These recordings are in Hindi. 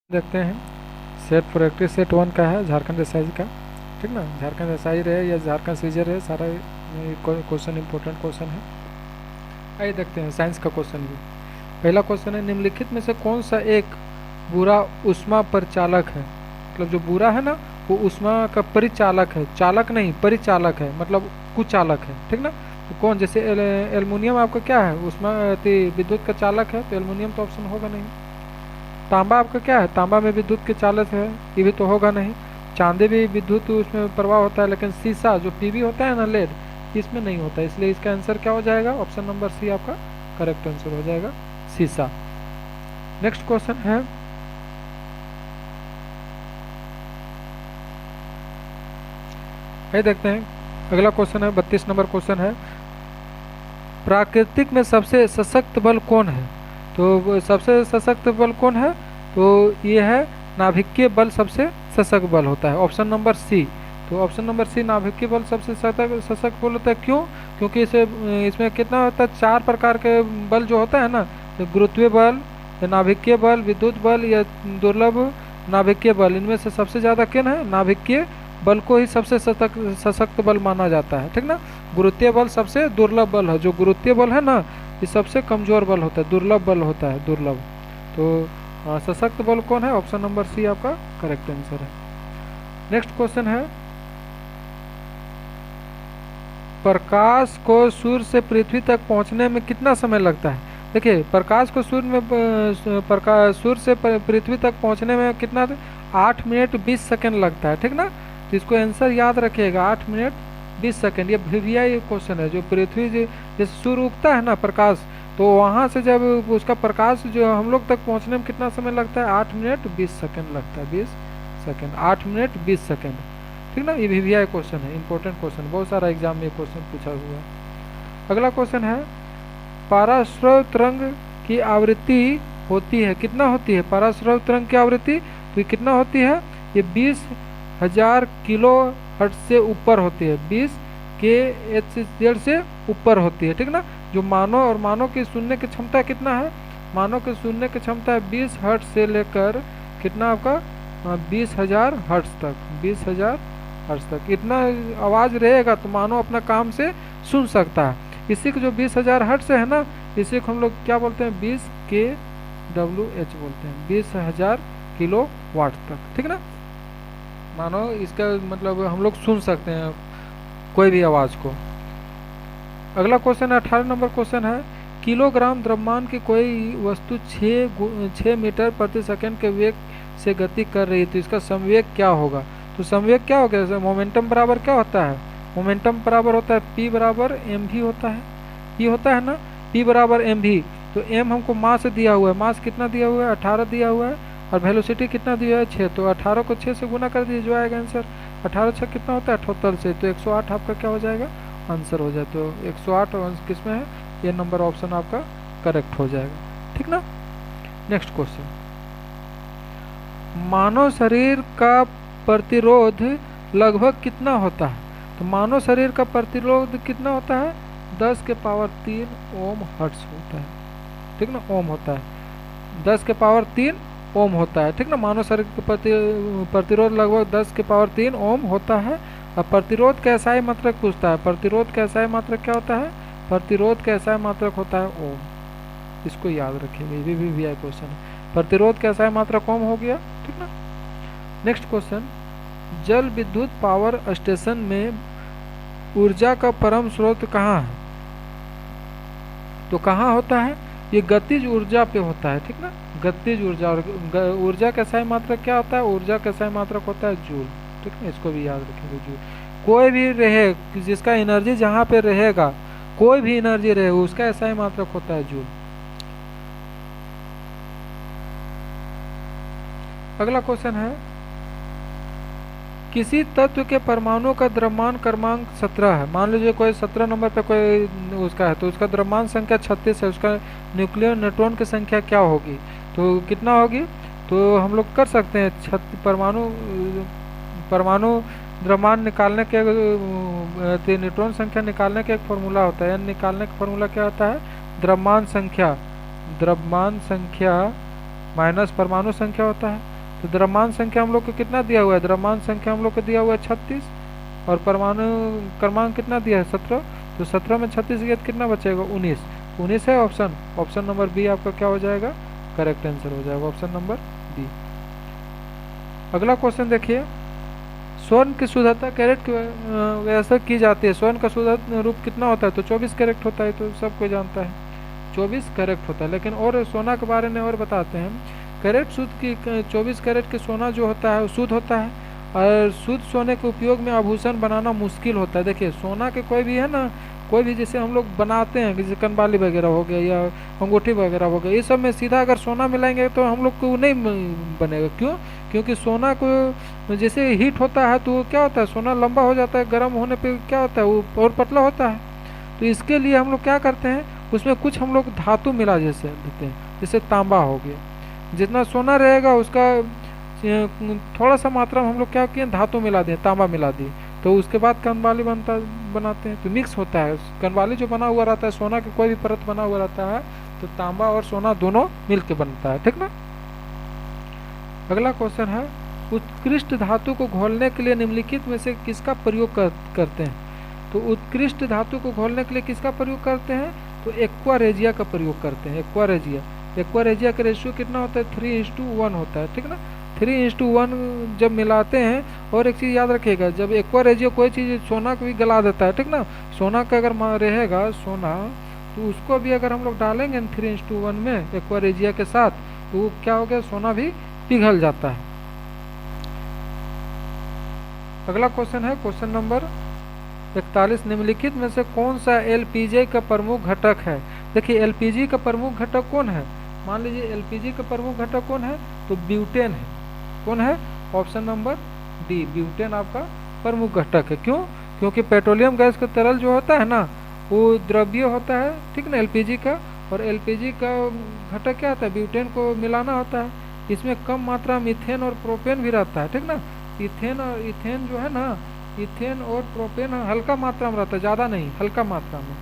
देखते हैं सेट प्रोडक्टिव सेट 1 का है, झारखंड एसआई का। ठीक ना, झारखंड एसआई रहे या झारखंड सीजर रहे, सारा क्वेश्चन इंपॉर्टेंट क्वेश्चन है। आइए देखते हैं साइंस का क्वेश्चन भी। पहला क्वेश्चन है, निम्नलिखित में से कौन सा एक बुरा ऊष्मा परिचालक है। मतलब जो बुरा है ना वो ऊष्मा का परिचालक है, चालक नहीं परिचालक है, मतलब कुचालक है। ठीक ना, तो कौन, जैसे एल्युमिनियम आपका क्या है, ऊष्मा विद्युत का चालक है, तो एल्युमिनियम तो ऑप्शन होगा नहीं। तांबा आपका क्या है, तांबा में विद्युत के चालक है, ये भी तो होगा नहीं। चांदी भी विद्युत उसमें प्रवाह होता है, लेकिन शीशा जो पीवी होता है ना, लेड, इसमें नहीं होता, इसलिए इसका आंसर क्या हो जाएगा, ऑप्शन नंबर सी आपका करेक्ट आंसर हो जाएगा, शीशा। नेक्स्ट क्वेश्चन है, ये देखते हैं अगला क्वेश्चन है, 32 नंबर क्वेश्चन है, प्राकृतिक में सबसे सशक्त बल कौन है। तो सबसे सशक्त बल कौन है, तो ये है नाभिकीय बल सबसे सशक्त बल होता है, ऑप्शन नंबर सी। तो ऑप्शन नंबर सी नाभिकीय बल सबसे सशक्त बल होता है। क्यों? क्योंकि इसमें कितना होता है, 4 प्रकार के बल जो होता है ना, तो गुरुत्वीय बल या नाभिकीय बल, विद्युत बल या दुर्लभ नाभिकीय बल, इनमें से सबसे ज़्यादा किन है, नाभिकीय बल को ही सबसे सशक्त बल माना जाता है। ठीक ना, गुरुत्वीय बल सबसे दुर्लभ बल है, जो गुरुत्वीय बल है ना ये सबसे कमजोर बल होता है, दुर्लभ बल होता है, दुर्लभ। तो सशक्त बल कौन है, ऑप्शन नंबर सी आपका करेक्ट आंसर है। नेक्स्ट क्वेश्चन है, प्रकाश को सूर्य से पृथ्वी तक पहुंचने में कितना समय लगता है। देखिए प्रकाश को सूर्य से पृथ्वी तक पहुंचने में कितना, 8 मिनट 20 सेकंड लगता है। ठीक ना, तो इसको आंसर याद रखिएगा, 8 मिनट 20 सेकंड। ये VVI क्वेश्चन है, जो पृथ्वी जैसे सूर्य उगता है ना प्रकाश, तो वहाँ से जब उसका प्रकाश जो हम लोग तक पहुँचने में कितना समय लगता है, 8 मिनट 20 सेकंड लगता है, 20 सेकंड, 8 मिनट 20 सेकंड। ठीक ना, ये VVI क्वेश्चन है, इंपॉर्टेंट क्वेश्चन, बहुत सारा एग्जाम में क्वेश्चन पूछा हुआ है। अगला क्वेश्चन है, पराश्रव तरंग की आवृत्ति होती है, कितना होती है पराश्रव तरंग की आवृत्ति, तो ये कितना होती है, ये 20,000 किलो हर्ट्ज से ऊपर होती है, 20 के HZ से ऊपर होती है। ठीक ना, जो मानव और मानव की सुनने की क्षमता कितना है, मानव की सुनने की क्षमता है 20 हर्ट्ज से लेकर कितना आपका 20,000 हर्ट्ज तक, 20,000 हर्ट्ज तक इतना आवाज़ रहेगा तो मानव अपना काम से सुन सकता है। इसी को जो 20,000 हर्ट्ज है ना, इसी को हम लोग क्या बोलते हैं, 20 kWh बोलते हैं, 20,000 किलो वाट तक। ठीक ना, मानो इसका मतलब हम लोग सुन सकते हैं कोई भी आवाज़ को। अगला क्वेश्चन है, 18 नंबर क्वेश्चन है, किलोग्राम द्रव्यमान की कोई वस्तु 6 मीटर प्रति सेकंड के वेग से गति कर रही है, तो इसका संवेग क्या होगा। तो संवेग क्या होगा, मोमेंटम बराबर क्या होता है, मोमेंटम बराबर होता है P बराबर mv होता है, P होता है ना, P बराबर mv। तो m हमको मास दिया हुआ है, मास कितना दिया हुआ है, 18 दिया हुआ है, और वेलोसिटी कितना दिया है, 6। तो 18 को 6 से गुना कर दीजिए, जो आएगा आंसर 18 6 कितना होता है, 78 से, तो 108 आपका क्या हो जाएगा, आंसर हो जाए। तो 108 किस में है, ये नंबर ऑप्शन आपका करेक्ट हो जाएगा। ठीक ना, नेक्स्ट क्वेश्चन, मानव शरीर का प्रतिरोध लगभग कितना होता है। तो मानव शरीर का प्रतिरोध कितना होता है, 10 के पावर 3 ओम हर्ट्ज होता है। ठीक ना, ओम होता है, 10 के पावर 3 ओम होता है। ठीक ना, मानव शरीर का प्रतिरोध लगभग 10 के पावर 3 ओम होता है। अब प्रतिरोध का एसआई मात्रक पूछता है, प्रतिरोध का एसआई मात्रक क्या होता है, प्रतिरोध का एसआई मात्रक होता है ओम, इसको याद रखिएगा, ये भी VVI क्वेश्चन है, प्रतिरोध का एसआई मात्रक ओम हो गया। ठीक ना, नेक्स्ट क्वेश्चन, जल विद्युत पावर स्टेशन में ऊर्जा का परम स्रोत कहाँ है। तो कहाँ होता है, ये गतिज ऊर्जा पे होता है। ठीक ना, गतिज ऊर्जा, और ऊर्जा का एसआई मात्रक क्या होता है, ऊर्जा का एसआई मात्रक होता है जूल। ठीक है, इसको भी याद रखेंगे, जूल। कोई भी रहे जिसका एनर्जी जहाँ पे रहेगा, कोई भी एनर्जी रहे उसका एसआई मात्रक होता है जूल। अगला क्वेश्चन है, किसी तत्व के परमाणु का द्रव्यमान क्रमांक 17 है। मान लीजिए कोई 17 नंबर पे कोई उसका है, तो उसका द्रव्यमान संख्या 36 है, उसका न्यूक्लियर न्यूट्रॉन की संख्या क्या होगी, तो कितना होगी। तो हम लोग कर सकते हैं, परमाणु द्रव्यमान निकालने के न्यूट्रॉन संख्या निकालने का एक फॉर्मूला होता है, निकालने का फॉर्मूला क्या होता है, द्रव्यमान संख्या माइनस परमाणु संख्या होता है। तो द्रव्यमान संख्या हम लोग को कितना दिया हुआ है, द्रव्यमान संख्या हम लोग को दिया हुआ है 36, और परमाणु क्रमांक कितना दिया है 17। तो 17 में 36 गया तो कितना बचेगा 19। 19 है ऑप्शन, ऑप्शन नंबर बी आपका क्या हो जाएगा, करेक्ट आंसर हो जाएगा ऑप्शन नंबर बी। अगला क्वेश्चन देखिए, स्वर्ण की शुद्धता कैरेट की वैसे की जाती है, स्वर्ण का शुद्ध रूप कितना होता है, तो 24 कैरेट होता है, तो सब कोई जानता है 24 कैरेट होता है। लेकिन और सोना के बारे में और बताते हैं, कैरेट शुद्ध की 24 कैरेट के सोना जो होता है वो शुद्ध होता है, और शुद्ध सोने के उपयोग में आभूषण बनाना मुश्किल होता है। देखिए सोना के कोई भी है ना, कोई भी जैसे हम लोग बनाते हैं, जैसे कनबाली वगैरह हो गया या अंगूठी वगैरह हो गया, ये सब में सीधा अगर सोना मिलाएंगे तो हम लोग को नहीं बनेगा। क्यों, क्योंकि सोना को जैसे हीट होता है तो क्या होता है, सोना लंबा हो जाता है, गर्म होने पे क्या होता है वो और पतला होता है। तो इसके लिए हम लोग क्या करते हैं, उसमें कुछ हम लोग धातु मिला जैसे देते हैं, जैसे तांबा हो गया, जितना सोना रहेगा उसका थोड़ा सा मात्रा में हम लोग क्या किए, धातु मिला दिए, तांबा मिला दिए, तो उसके बाद कनवाली बनाते हैं। तो मिक्स होता है, कनवाली जो बना हुआ रहता है, सोना का कोई भी परत बना हुआ रहता है, तो तांबा और सोना दोनों मिलके बनता है, ठीक ना। अगला क्वेश्चन है, उत्कृष्ट धातु को घोलने के लिए निम्नलिखित में से किसका प्रयोग करते हैं। तो उत्कृष्ट धातु को घोलने के लिए किसका प्रयोग करते हैं, तो एक्वा रेजिया का प्रयोग करते हैं। एक्वा रेजिया, एक्वा रेजिया का रेशियो कितना होता है, 3:1 होता है, ठीक ना। 3:1 जब मिलाते हैं, और एक चीज़ याद रखिएगा, जब एक्वा रेजिया कोई चीज़ सोना को भी गला देता है, ठीक ना। सोना का अगर रहेगा सोना, तो उसको भी अगर हम लोग डालेंगे 3:1 में एक्वा रेजिया के साथ, तो क्या हो गया, सोना भी पिघल जाता है। अगला क्वेश्चन है क्वेश्चन नंबर 41, निम्नलिखित में से कौन सा एलपीजी का प्रमुख घटक है। देखिए एलपीजी का प्रमुख घटक कौन है, मान लीजिए एलपीजी का प्रमुख घटक कौन है, तो ब्यूटेन है। कौन है, ऑप्शन नंबर डी, ब्यूटेन आपका प्रमुख घटक है। क्यों, क्योंकि पेट्रोलियम गैस का तरल जो होता है ना, वो द्रव्य होता है, ठीक ना, एलपीजी का, और एलपीजी का घटक क्या होता है, ब्यूटेन को मिलाना होता है। इसमें कम मात्रा में इथेन और प्रोपेन भी रहता है, ठीक ना। इथेन और इथेन जो है ना, इथेन और प्रोपेन हल्का मात्रा में रहता है, ज़्यादा नहीं, हल्का मात्रा में,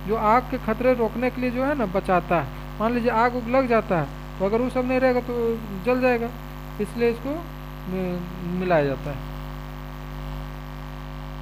जो आग के खतरे रोकने के लिए जो है ना बचाता है। मान लीजिए आग उग लग जाता है, तो अगर वो सब नहीं रहेगा तो जल जाएगा, इसलिए इसको मिलाया जाता है।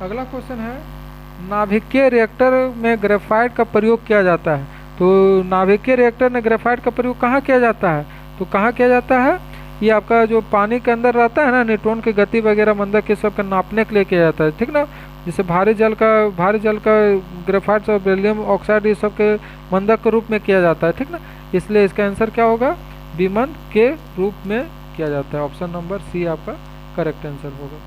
अगला क्वेश्चन है, नाभिकीय रिएक्टर में ग्रेफाइट का प्रयोग किया जाता है। तो नाभिकीय रिएक्टर में ग्रेफाइट का प्रयोग कहाँ किया जाता है, तो कहाँ किया जाता है, ये आपका जो पानी के अंदर रहता है ना, न्यूट्रॉन की गति वगैरह मंदक के सब का नापने के लिए किया जाता है, ठीक ना। जैसे भारी जल का ग्रेफाइट और बेरिलियम ऑक्साइड ये सब के मंदक के रूप में किया जाता है, ठीक ना। इसलिए इसका आंसर क्या होगा, विमंद के रूप में किया जाता है, ऑप्शन नंबर सी आपका करेक्ट आंसर होगा।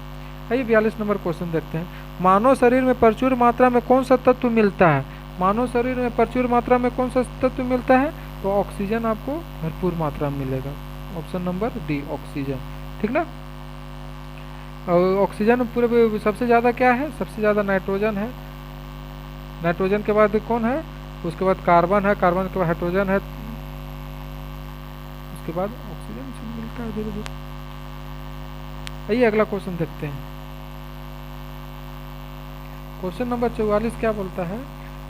आइए 42 नंबर क्वेश्चन देखते हैं, मानव शरीर में प्रचुर मात्रा में कौन सा तत्व मिलता है। मानव शरीर में प्रचुर मात्रा में कौन सा तत्व मिलता है, तो ऑक्सीजन आपको भरपूर मात्रा में मिलेगा, ऑप्शन नंबर डी ऑक्सीजन, ठीक ना। और ऑक्सीजन पूरे सबसे ज़्यादा क्या है, सबसे ज़्यादा नाइट्रोजन है, नाइट्रोजन के बाद कौन है, उसके बाद कार्बन है, कार्बन के बाद हाइड्रोजन है, उसके बाद ऑक्सीजन से मिलता है धीरे धीरे। आइए अगला क्वेश्चन देखते हैं, क्वेश्चन नंबर 44 क्या बोलता है,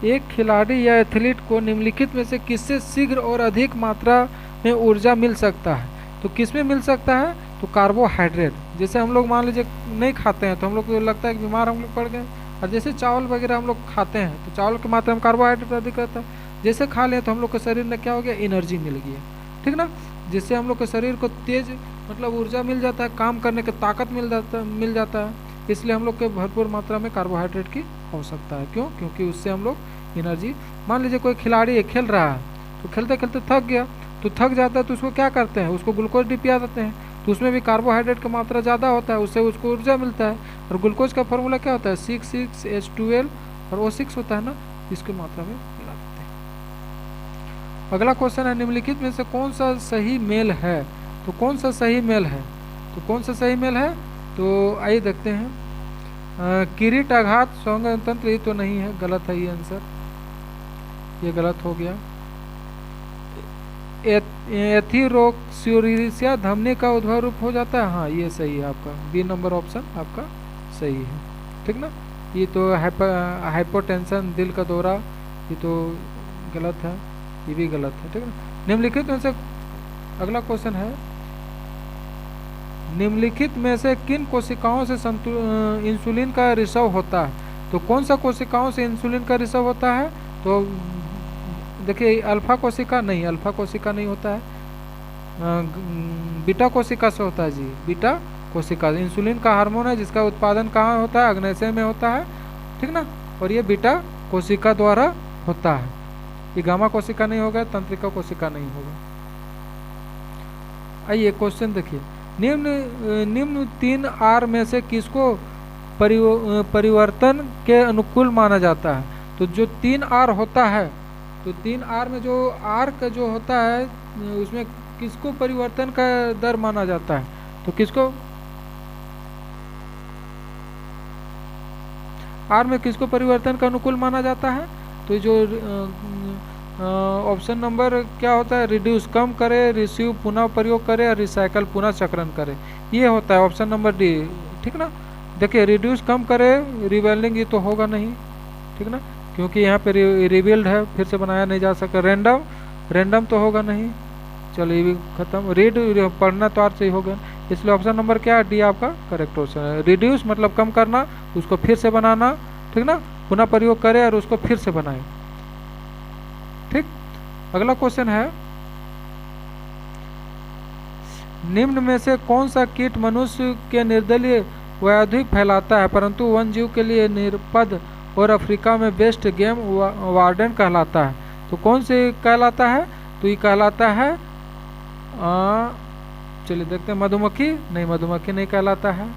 एक खिलाड़ी या एथलीट को निम्नलिखित में से किससे शीघ्र और अधिक मात्रा में ऊर्जा मिल सकता है। तो किस में मिल सकता है, तो कार्बोहाइड्रेट। जैसे हम लोग मान लीजिए नहीं खाते हैं तो हम लोग को लगता है कि बीमार हम लोग पड़ गए, और जैसे चावल वगैरह हम लोग खाते हैं तो चावल की मात्रा में कार्बोहाइड्रेट अधिक रहता है, जैसे खा लें तो हम लोग के शरीर में क्या हो गया, एनर्जी मिल गई है, ठीक ना। जिससे हम लोग के शरीर को तेज मतलब ऊर्जा मिल जाता है, काम करने की ताकत मिल जाता है। इसलिए हम लोग के भरपूर मात्रा में कार्बोहाइड्रेट की आवश्यकता है। क्यों, क्योंकि उससे हम लोग एनर्जी, मान लीजिए कोई खिलाड़ी है खेल रहा है, तो खेलते खेलते थक गया, तो थक जाता है तो उसको क्या करते हैं, उसको ग्लूकोज डी पिया देते हैं, तो उसमें भी कार्बोहाइड्रेट की मात्रा ज़्यादा होता है, उससे उसको ऊर्जा मिलता है। और ग्लूकोज का फॉर्मूला क्या होता है, 6,6H12 और O6 होता है ना, इसकी मात्रा में मिला देते हैं। अगला क्वेश्चन है, निम्नलिखित में से कौन सा सही मेल है। तो कौन सा सही मेल है, तो कौन सा सही मेल है, तो आइए देखते हैं। किरीट आघात संवहन तंत्र, ये तो नहीं है, गलत है ये आंसर, ये गलत हो गया। एथीरोक्सिया धमनी का उद्भव रूप हो जाता है, हाँ ये सही है आपका, बी नंबर ऑप्शन आपका सही है, ठीक ना। ये तो हाइपोटेंशन, दिल का दौरा, ये तो गलत है, ये भी गलत है, ठीक है। निम्नलिखित में से अगला क्वेश्चन है, निम्नलिखित में से किन कोशिकाओं से इंसुलिन का रिसाव होता है? तो कौन सा कोशिकाओं से इंसुलिन का रिसाव होता है? तो देखिए, अल्फा कोशिका नहीं, अल्फा कोशिका नहीं होता है, बीटा कोशिका से होता है जी। बीटा कोशिका इंसुलिन का हार्मोन है जिसका उत्पादन कहाँ होता है? अग्नाशय में होता है, ठीक ना। और ये बीटा कोशिका द्वारा होता है। ये गामा कोशिका नहीं होगा, तंत्रिका कोशिका नहीं होगा। आइए क्वेश्चन देखिए, निम्न 3 R में से किसको परिवर्तन के अनुकूल माना जाता है? तो जो 3 R होता है, तो 3 R में जो R का जो होता है उसमें किसको परिवर्तन का दर माना जाता है? तो किसको R में किसको परिवर्तन का अनुकूल माना जाता है? तो जो ऑप्शन नंबर क्या होता है? रिड्यूस कम करे, रिसीव पुनः प्रयोग करे, और रिसाइकल पुनः चक्रण करे, ये होता है ऑप्शन नंबर डी, ठीक ना। देखिए, रिड्यूस कम करे, रिवेल्डिंग, ये तो होगा नहीं, ठीक ना, क्योंकि यहाँ पे रिबिल्ड है, फिर से बनाया नहीं जा सकता। रैंडम, रैंडम तो होगा नहीं, चलो ये भी खत्म। रीड, पढ़ना तो आर से ही होगा, इसलिए ऑप्शन नंबर क्या है? डी आपका करेक्ट ऑप्शन है। रिड्यूस मतलब कम करना, उसको फिर से बनाना, ठीक ना, पुनः प्रयोग करे और उसको फिर से बनाए, ठीक। अगला क्वेश्चन है, निम्न में से कौन सा कीट मनुष्य के निर्दलीय व्याधिक फैलाता है परंतु वन जीव के लिए निरापद और अफ्रीका में बेस्ट गेम वार्डन कहलाता है? तो कौन से कहलाता है? तो ये कहलाता है, चलिए देखते हैं, मधुमक्खी नहीं, मधुमक्खी नहीं कहलाता है।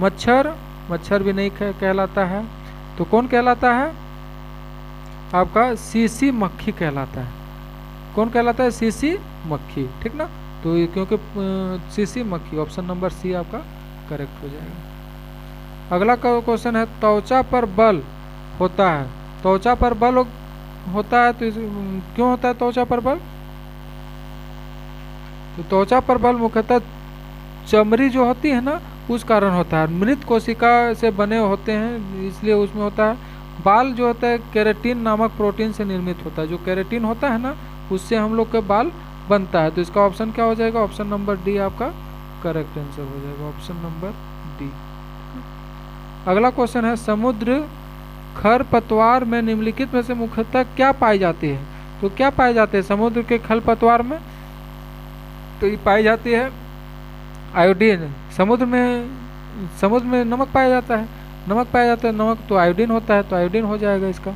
मच्छर, मच्छर भी नहीं कहलाता है। तो कौन कहलाता है? आपका सीसी मक्खी कहलाता है। कौन कहलाता है? सीसी मक्खी, ठीक ना। तो ये क्योंकि सीसी मक्खी, ऑप्शन नंबर सी आपका करेक्ट हो जाएगा। अगला क्वेश्चन है, त्वचा पर बल होता है, त्वचा पर बल होता है तो क्यों होता है त्वचा पर बल? तो त्वचा पर बल मुख्यतः चमड़ी जो होती है ना उस कारण होता है, मृत कोशिका से बने होते हैं इसलिए उसमें होता है। बाल जो होता है केराटिन नामक प्रोटीन से निर्मित होता है, जो केराटिन होता है ना उससे हम लोग का बाल बनता है। तो इसका ऑप्शन क्या हो जाएगा? ऑप्शन नंबर डी आपका करेक्ट आंसर हो जाएगा, ऑप्शन नंबर डी। अगला क्वेश्चन है, समुद्र खरपतवार में निम्नलिखित में से मुख्यतः क्या पाई जाती है? तो क्या पाए जाते हैं समुद्र के खरपतवार में? तो ये पाई जाती है आयोडीन। समुद्र में नमक पाया जाता है, नमक पाया जाता है, नमक तो आयोडीन होता है, तो आयोडीन हो जाएगा इसका।